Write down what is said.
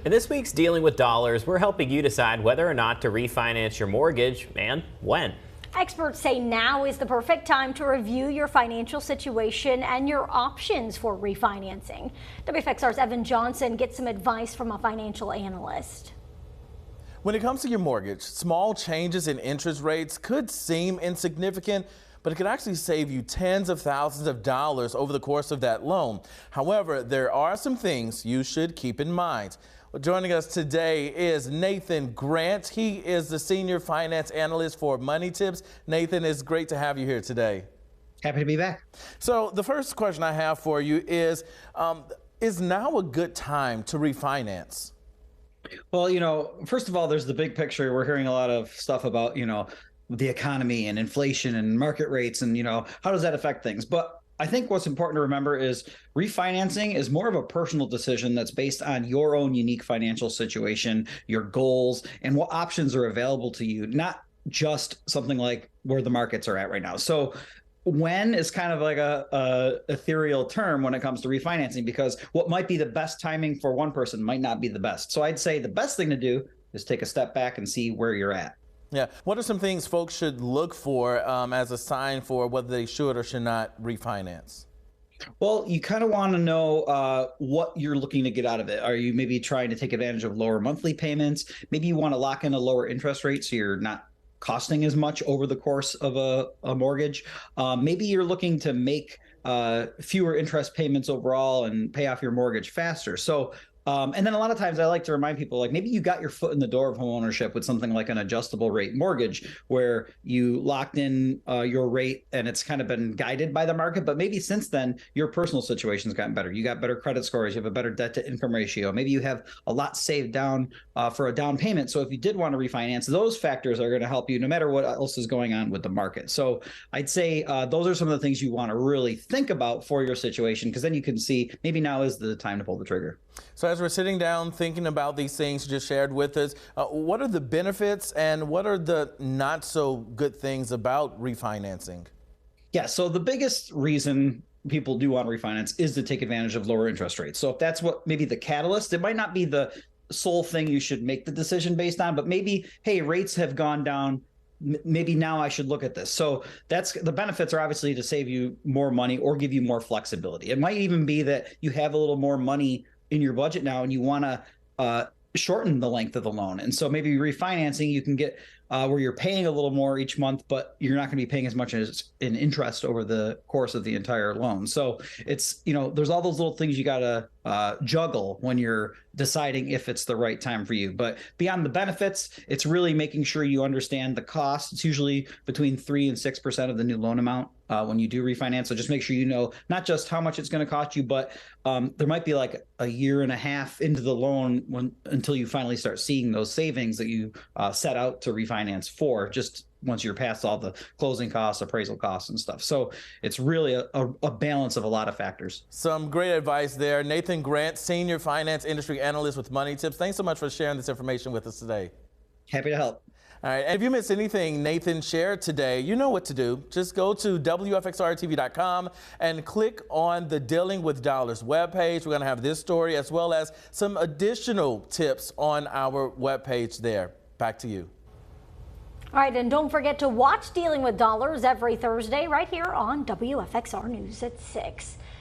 In this week's Dealing with Dollars, we're helping you decide whether or not to refinance your mortgage and when. Experts say now is the perfect time to review your financial situation and your options for refinancing. WFXR's Evan Johnson gets some advice from a financial analyst. When it comes to your mortgage, small changes in interest rates could seem insignificant, but it could actually save you tens of thousands of dollars over the course of that loan. However, there are some things you should keep in mind. Well, joining us today is Nathan Grant. He is the senior finance analyst for Money Tips. Nathan, it's great to have you here today. Happy to be back. So the first question I have for you is now a good time to refinance? Well, first of all, there's the big picture. We're hearing a lot of stuff about, the economy and inflation and market rates and, how does that affect things? But I think what's important to remember is refinancing is more of a personal decision that's based on your own unique financial situation, your goals, and what options are available to you, not just something like where the markets are at right now. So when is kind of like a ethereal term when it comes to refinancing, because what might be the best timing for one person might not be the best. So I'd say the best thing to do is take a step back and see where you're at. Yeah. What are some things folks should look for as a sign for whether they should or should not refinance? Well, you kind of want to know what you're looking to get out of it. Are you maybe trying to take advantage of lower monthly payments? Maybe you want to lock in a lower interest rate so you're not costing as much over the course of a mortgage. Maybe you're looking to make fewer interest payments overall and pay off your mortgage faster. So and then a lot of times I like to remind people, like, maybe you got your foot in the door of homeownership with something like an adjustable rate mortgage where you locked in your rate and it's kind of been guided by the market. But maybe since then, your personal situation's gotten better. You got better credit scores. You have a better debt to income ratio. Maybe you have a lot saved down for a down payment. So if you did want to refinance, those factors are going to help you no matter what else is going on with the market. So I'd say those are some of the things you want to really think about for your situation, because then you can see maybe now is the time to pull the trigger. So as we're sitting down thinking about these things you just shared with us, what are the benefits and what are the not so good things about refinancing? Yeah, so the biggest reason people do want to refinance is to take advantage of lower interest rates. So if that's what maybe the catalyst, it might not be the sole thing you should make the decision based on, but maybe, hey, rates have gone down. Maybe now I should look at this. So that's the benefits are obviously to save you more money or give you more flexibility. It might even be that you have a little more money in your budget now and you want to shorten the length of the loan. And so maybe refinancing, you can get where you're paying a little more each month, but you're not going to be paying as much as in interest over the course of the entire loan. So it's, there's all those little things you got to juggle when you're deciding if it's the right time for you. But beyond the benefits, it's really making sure you understand the cost. It's usually between 3 and 6% of the new loan amount when you do refinance. So just make sure you know not just how much it's going to cost you, but there might be like a year and a half into the loan until you finally start seeing those savings that you set out to refinance for, just once you're past all the closing costs, appraisal costs and stuff. So it's really a balance of a lot of factors. Some great advice there. Nathan Grant, senior finance industry analyst with Money Tips. Thanks so much for sharing this information with us today. Happy to help. All right, and if you missed anything Nathan shared today, you know what to do. Just go to WFXRTV.com and click on the Dealing with Dollars webpage. We're going to have this story as well as some additional tips on our webpage there. Back to you. All right, and don't forget to watch Dealing with Dollars every Thursday right here on WFXR News at 6.